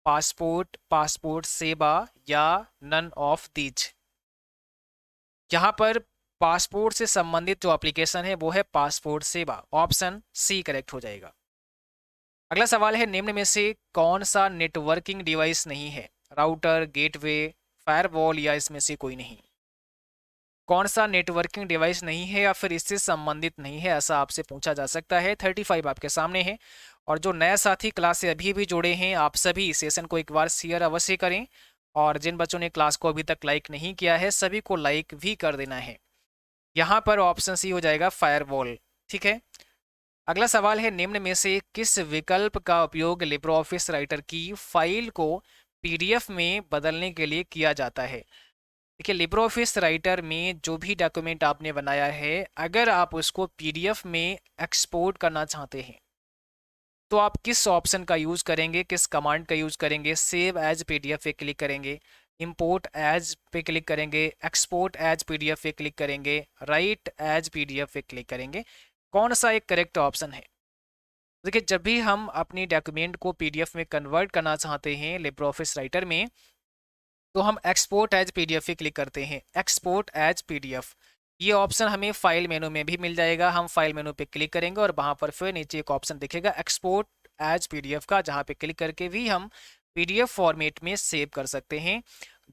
पासपोर्ट, पासपोर्ट सेवा या नन ऑफ दीज। यहाँ पर पासपोर्ट से संबंधित जो एप्लीकेशन है वो है पासपोर्ट सेवा। ऑप्शन सी करेक्ट हो जाएगा। अगला सवाल है निम्न में से कौन सा नेटवर्किंग डिवाइस नहीं है? राउटर, गेटवे, फायरवॉल या इसमें से कोई नहीं। कौन सा नेटवर्किंग डिवाइस नहीं है या फिर इससे संबंधित नहीं है, ऐसा आपसे पूछा जा सकता है। 35 आपके सामने है। और जो नए साथी क्लास से अभी भी जुड़े हैं, आप सभी सेशन को एक बार शेयर अवश्य करें, और जिन बच्चों ने क्लास को अभी तक लाइक नहीं किया है सभी को लाइक भी कर देना है। यहाँ पर ऑप्शन सी हो जाएगा, फायरवॉल। ठीक है, अगला सवाल है निम्न में से किस विकल्प का उपयोग लिब्रे ऑफिस राइटर की फाइल को पीडीएफ में बदलने के लिए किया जाता है? देखिए, लिब्रे ऑफिस राइटर में जो भी डॉक्यूमेंट आपने बनाया है, अगर आप उसको पीडीएफ में एक्सपोर्ट करना चाहते हैं तो आप किस ऑप्शन का यूज़ करेंगे, किस कमांड का यूज़ करेंगे? सेव एज पीडीएफ पे क्लिक करेंगे, इंपोर्ट एज पे क्लिक करेंगे, एक्सपोर्ट एज पीडीएफ पे क्लिक करेंगे, राइट एज पीडीएफ पे क्लिक करेंगे। कौन सा एक करेक्ट ऑप्शन है? देखिए, जब भी हम अपनी डॉक्यूमेंट को पीडीएफ में कन्वर्ट करना चाहते हैं लिब्रे ऑफिस राइटर में, तो हम एक्सपोर्ट एज पीडीएफ पे क्लिक करते हैं। एक्सपोर्ट एज पीडीएफ, ये ऑप्शन हमें फाइल मेनू में भी मिल जाएगा। हम फाइल मेनू पे क्लिक करेंगे और वहां पर फिर नीचे एक ऑप्शन दिखेगा एक्सपोर्ट एज पीडीएफ का, जहां पे क्लिक करके भी हम पीडीएफ फॉर्मेट में सेव कर सकते हैं।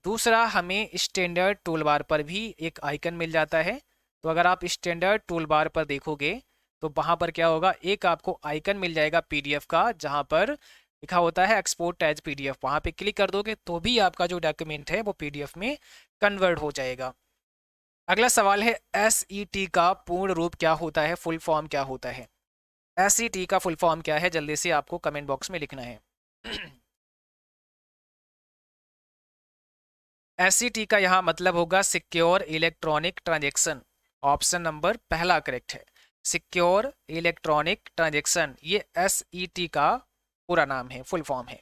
दूसरा, हमें स्टैंडर्ड टूल बार पर भी एक आइकन मिल जाता है। तो अगर आप स्टैंडर्ड टूल बार पर देखोगे तो वहां पर क्या होगा, एक आपको आइकन मिल जाएगा पीडीएफ का, जहां पर लिखा होता है एक्सपोर्ट एज पीडीएफ। वहां पे क्लिक कर दोगे तो भी आपका जो डॉक्यूमेंट है वो पीडीएफ में कन्वर्ट हो जाएगा। अगला सवाल है एसईटी का पूर्ण रूप क्या होता है, फुल फॉर्म क्या होता है? एसईटी का फुल फॉर्म क्या है, जल्दी से आपको कमेंट बॉक्स में लिखना है। एसईटी का यहाँ मतलब होगा secure electronic transaction. Option number पहला करेक्ट है, सिक्योर इलेक्ट्रॉनिक ट्रांजेक्शन, ये एसईटी का पूरा नाम है, फुल फॉर्म है।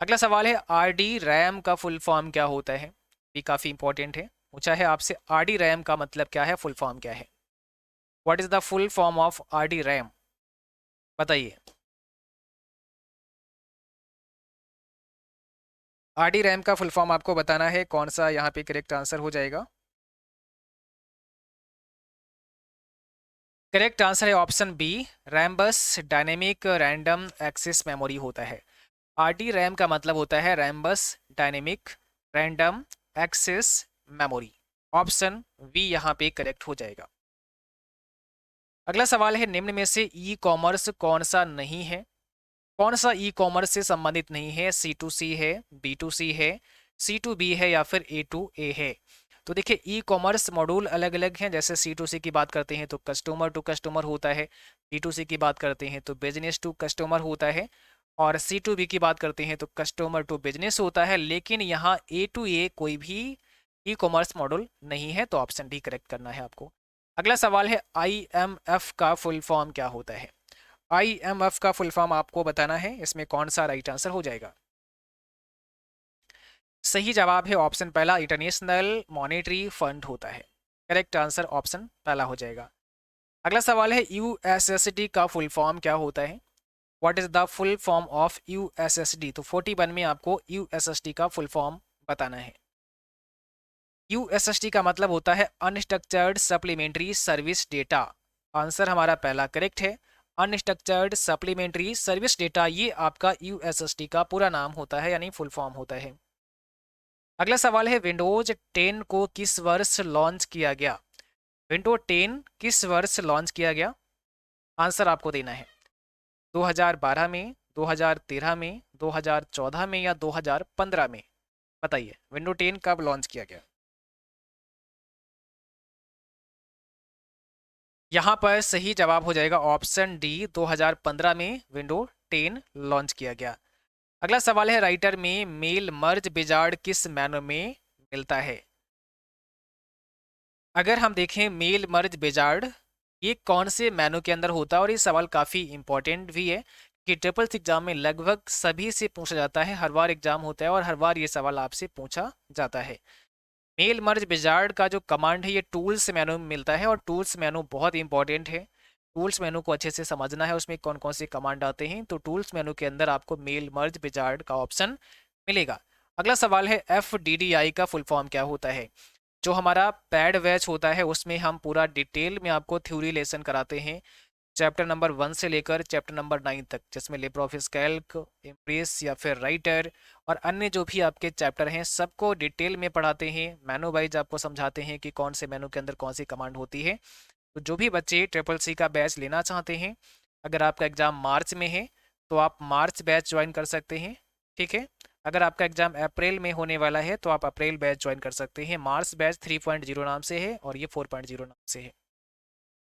अगला सवाल है आरडी रैम का फुल फॉर्म क्या होता है? ये काफ़ी इंपॉर्टेंट है, पूछा है आपसे आरडी रैम का मतलब क्या है, फुल फॉर्म क्या है? What is the full form of RD RAM, बताइए। आरडी रैम का फुल फॉर्म आपको बताना है, कौन सा यहाँ पे करेक्ट आंसर हो जाएगा? करेक्ट आंसर है option B, Rambus dynamic random access memory होता है। आरडी रैम का मतलब होता है Rambus dynamic random access memory. Option B यहाँ पे करेक्ट हो जाएगा। अगला सवाल है, निम्न में से ई कॉमर्स कौन सा नहीं है? कौन सा ई कॉमर्स से संबंधित नहीं है? C2C है, B2C है, C2B है या फिर A2A है? तो देखिए, ई कॉमर्स मॉड्यूल अलग अलग हैं। जैसे C2C की बात करते हैं तो कस्टमर टू कस्टमर होता है, B2C की बात करते हैं तो बिजनेस टू कस्टमर होता है, और C2B की बात करते हैं तो कस्टमर टू बिजनेस होता है। लेकिन यहाँ A2A कोई भी ई कॉमर्स मॉड्यूल नहीं है, तो ऑप्शन डी करेक्ट करना है आपको। अगला सवाल है, IMF का फुल फॉर्म क्या होता है? IMF का फुल फॉर्म आपको बताना है, इसमें कौन सा राइट आंसर हो जाएगा? सही जवाब है ऑप्शन पहला, इंटरनेशनल मॉनेटरी फंड होता है। करेक्ट आंसर ऑप्शन पहला हो जाएगा। अगला सवाल है, यूएसएसडी का फुल फॉर्म क्या होता है? What is the full form of USSD? तो 41 में आपको यूएसएसडी का फुल फॉर्म बताना है। यूएसएसडी का मतलब होता है unstructured supplementary service data. Answer हमारा पहला करेक्ट है, अनस्ट्रक्चर्ड सप्लीमेंट्री सर्विस डेटा, ये आपका यूएसएसडी का पूरा नाम होता है, यानी फुल फॉर्म होता है। अगला सवाल है, विंडोज 10 को किस वर्ष लॉन्च किया गया? विंडोज 10 किस वर्ष लॉन्च किया गया? आंसर आपको देना है, 2012 में, 2013 में, 2014 में या 2015 में? बताइए, विंडोज 10 कब लॉन्च किया गया? यहाँ पर सही जवाब हो जाएगा ऑप्शन डी, 2015 में विंडोज 10 लॉन्च किया गया। अगला सवाल है, राइटर में मेल मर्ज विजार्ड किस मेनू में मिलता है? अगर हम देखें मेल मर्ज विजार्ड, ये कौन से मेनू के अंदर होता है? और ये सवाल काफ़ी इंपॉर्टेंट भी है कि ट्रिपल्स एग्जाम में लगभग सभी से पूछा जाता है, हर बार एग्जाम होता है और हर बार ये सवाल आपसे पूछा जाता है। मेल मर्ज विजार्ड का जो कमांड है ये टूल्स मेनू में मिलता है, और टूल्स मेनू बहुत इंपॉर्टेंट है। टूल्स मेनू को अच्छे से समझना है, उसमें कौन कौन से कमांड आते हैं। तो टूल्स मेनू के अंदर आपको मेल मर्ज विजार्ड का ऑप्शन मिलेगा। अगला सवाल है, FDDI का फुल फॉर्म क्या होता है? जो हमारा पैड बैच होता है उसमें हम पूरा डिटेल में आपको थ्योरी लेसन कराते हैं, चैप्टर नंबर 1 से लेकर चैप्टर नंबर 9 तक, जिसमें लिब्रे ऑफिस कैल्क, इम्प्रेस या फिर राइटर और अन्य जो भी आपके चैप्टर हैं सबको डिटेल में पढ़ाते हैं। मेनू वाइज आपको समझाते हैं कि कौन से मेनू के अंदर कौन सी कमांड होती है। तो जो भी बच्चे CCC का बैच लेना चाहते हैं, अगर आपका एग्ज़ाम मार्च में है तो आप मार्च बैच ज्वाइन कर सकते हैं, ठीक है। अगर आपका एग्ज़ाम अप्रैल में होने वाला है तो आप अप्रैल बैच ज्वाइन कर सकते हैं। मार्च बैच 3.0 नाम से है और ये 4.0 नाम से है,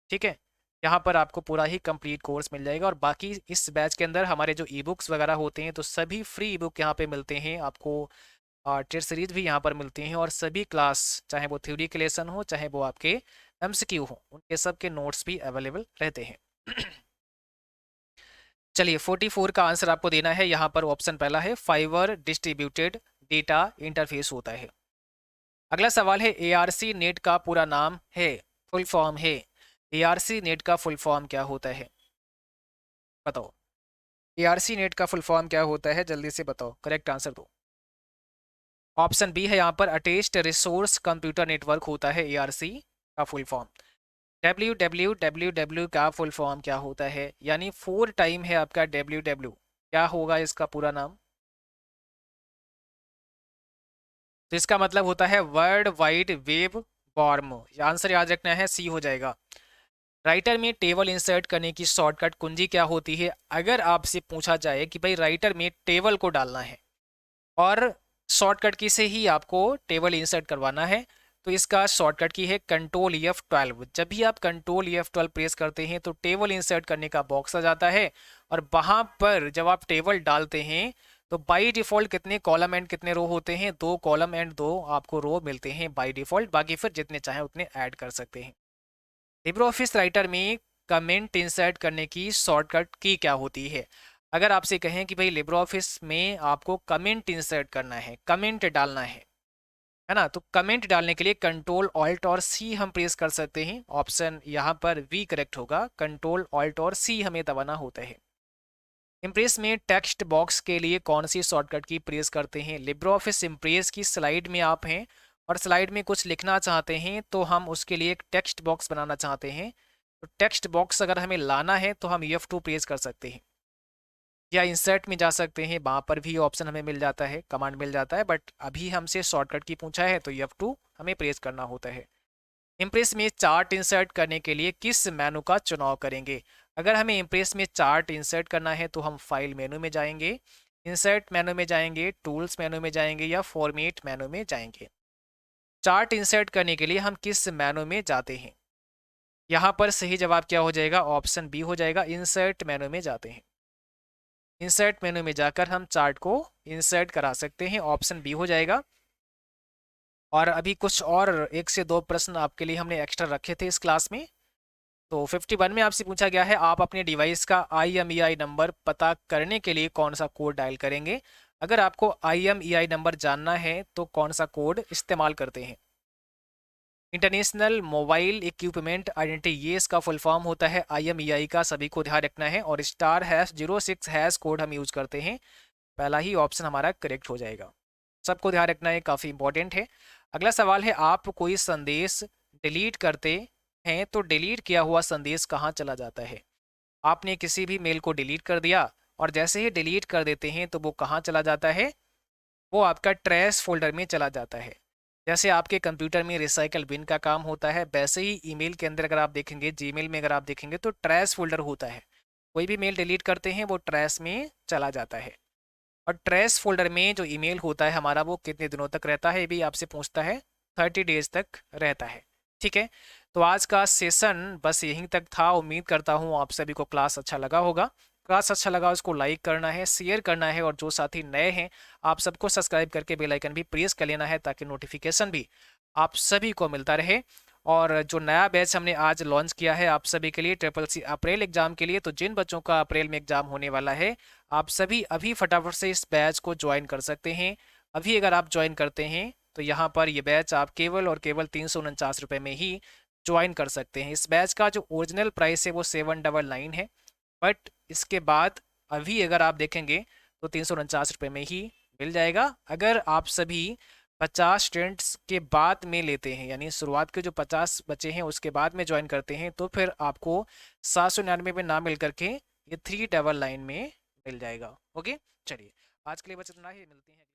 ठीक है। यहाँ पर आपको पूरा ही कंप्लीट कोर्स मिल जाएगा, और बाकी इस बैच के अंदर हमारे जो ई बुक्स वगैरह होते हैं तो सभी फ्री ई बुक यहाँ पे मिलते हैं आपको। टेस्ट सीरीज भी यहाँ पर मिलती हैं, और सभी क्लास, चाहे वो थ्योरी के लेसन हो चाहे वो आपके MCQ हो, उनके सब के नोट्स भी अवेलेबल रहते हैं। चलिए, 44 का आंसर आपको देना है। यहाँ पर ऑप्शन पहला है, फाइबर डिस्ट्रीब्यूटेड डेटा इंटरफेस होता है। अगला सवाल है, ARC नेट का पूरा नाम है, फुल फॉर्म है। ARC नेट का फुल फॉर्म क्या होता है? बताओ, ARC नेट का फुल फॉर्म क्या होता है? जल्दी से बताओ, करेक्ट आंसर दो। ऑप्शन बी है यहाँ पर, अटेस्ट रिसोर्स कंप्यूटर नेटवर्क होता है ARC का फुल फॉर्म। www का फुल फॉर्म क्या होता है? यानी 4 टाइम है आपका www, क्या होगा इसका पूरा नाम? तो इसका मतलब होता है world wide web form. Answer याद रखना है, सी हो जाएगा। राइटर में टेबल इंसर्ट करने की शॉर्टकट कुंजी क्या होती है? अगर आपसे पूछा जाए कि भाई राइटर में टेबल को डालना है और शॉर्टकट की से ही आपको टेबल इंसर्ट करवाना है, तो इसका शॉर्टकट की है कंट्रोल F12। जब भी आप कंट्रोल F12 प्रेस करते हैं तो टेबल इंसर्ट करने का बॉक्स आ जाता है, और वहां पर जब आप टेबल डालते हैं तो बाय डिफॉल्ट कितने कॉलम एंड कितने रो होते हैं? 2 कॉलम एंड 2 आपको रो मिलते हैं बाय डिफॉल्ट, बाकी फिर जितने चाहे उतने ऐड कर सकते हैं। लिब्रे ऑफिस राइटर में कमेंट इंसर्ट करने की शॉर्टकट की क्या होती है? अगर आपसे कहें कि भाई लिब्रे ऑफिस में आपको कमेंट इंसर्ट करना है, कमेंट डालना है ना, तो कमेंट डालने के लिए कंट्रोल ऑल्ट और सी हम प्रेस कर सकते हैं। ऑप्शन यहाँ पर वी करेक्ट होगा, कंट्रोल ऑल्ट और सी हमें दबाना होता है। इम्प्रेस में टेक्स्ट बॉक्स के लिए कौन सी शॉर्टकट की प्रेस करते हैं? लिब्रे ऑफिस इम्प्रेस की स्लाइड में आप हैं और स्लाइड में कुछ लिखना चाहते हैं, तो हम उसके लिए एक टेक्स्ट बॉक्स बनाना चाहते हैं, तो टेक्स्ट बॉक्स अगर हमें लाना है तो हम F2 प्रेस कर सकते हैं, या इंसर्ट में जा सकते हैं, वहाँ पर भी ऑप्शन हमें मिल जाता है, कमांड मिल जाता है। बट अभी हमसे शॉर्टकट की पूछा है तो F2 हमें प्रेस करना होता है। इम्प्रेस में चार्ट इंसर्ट करने के लिए किस मेनू का चुनाव करेंगे? अगर हमें इम्प्रेस में चार्ट इंसर्ट करना है तो हम फाइल मेनू में जाएंगे, इंसर्ट मेनू में जाएंगे, टूल्स मेनू में जाएंगे या फॉर्मेट मेनू में जाएंगे। चार्ट इंसर्ट करने के लिए हम किस मेनू में जाते हैं? यहाँ पर सही जवाब क्या हो जाएगा? ऑप्शन बी हो जाएगा, इंसर्ट मेनू में जाते हैं। इंसर्ट मेनू में जाकर हम चार्ट को इंसर्ट करा सकते हैं, ऑप्शन बी हो जाएगा। और अभी कुछ और 1 से 2 प्रश्न आपके लिए हमने एक्स्ट्रा रखे थे इस क्लास में। तो 51 में आपसे पूछा गया है, आप अपने डिवाइस का IMEI नंबर पता करने के लिए कौन सा कोड डायल करेंगे? अगर आपको IMEI नंबर जानना है तो कौन सा कोड इस्तेमाल करते हैं? इंटरनेशनल मोबाइल इक्विपमेंट आइडेंटिटी, ये इसका फुल फॉर्म होता है IMEI का, सभी को ध्यान रखना है। और *#06# कोड हम यूज करते हैं। पहला ही ऑप्शन हमारा करेक्ट हो जाएगा, सबको ध्यान रखना है, काफ़ी इंपॉर्टेंट है। अगला सवाल है, आप कोई संदेश डिलीट करते हैं तो डिलीट किया हुआ संदेश कहाँ चला जाता है? आपने किसी भी मेल को डिलीट कर दिया और जैसे ही डिलीट कर देते हैं तो वो कहाँ चला जाता है? वो आपका ट्रैश फोल्डर में चला जाता है। जैसे आपके कंप्यूटर में रिसाइकल बिन का काम होता है, वैसे ही ईमेल के अंदर अगर आप देखेंगे, जीमेल में अगर आप देखेंगे तो ट्रैश फोल्डर होता है। कोई भी मेल डिलीट करते हैं वो ट्रैश में चला जाता है। और ट्रैश फोल्डर में जो ईमेल होता है हमारा, वो कितने दिनों तक रहता है, ये भी आपसे पूछता है। 30 डेज तक रहता है। ठीक है, तो आज का सेशन बस यहीं तक था। उम्मीद करता हूँ आप सभी को क्लास अच्छा लगा होगा। क्लास अच्छा लगा उसको लाइक करना है, शेयर करना है, और जो साथी नए हैं आप सबको सब्सक्राइब करके बेल आइकन भी प्रेस कर लेना है ताकि नोटिफिकेशन भी आप सभी को मिलता रहे। और जो नया बैच हमने आज लॉन्च किया है आप सभी के लिए CCC अप्रैल एग्जाम के लिए, तो जिन बच्चों का अप्रैल में एग्जाम होने वाला है आप सभी अभी फटाफट से इस बैच को ज्वाइन कर सकते हैं। अभी अगर आप ज्वाइन करते हैं तो यहाँ पर ये बैच आप केवल और केवल 349 रुपये में ही ज्वाइन कर सकते हैं। इस बैच का जो ओरिजिनल प्राइस है वो 799 है, बट इसके बाद अभी अगर आप देखेंगे तो 349 रुपये में ही मिल जाएगा। अगर आप सभी 50 स्टूडेंट्स के बाद में लेते हैं, यानी शुरुआत के जो 50 बचे हैं उसके बाद में ज्वाइन करते हैं, तो फिर आपको 799 में ना मिल करके ये 399 में मिल जाएगा। ओके, चलिए आज के लिए बस इतना ही, मिलते हैं।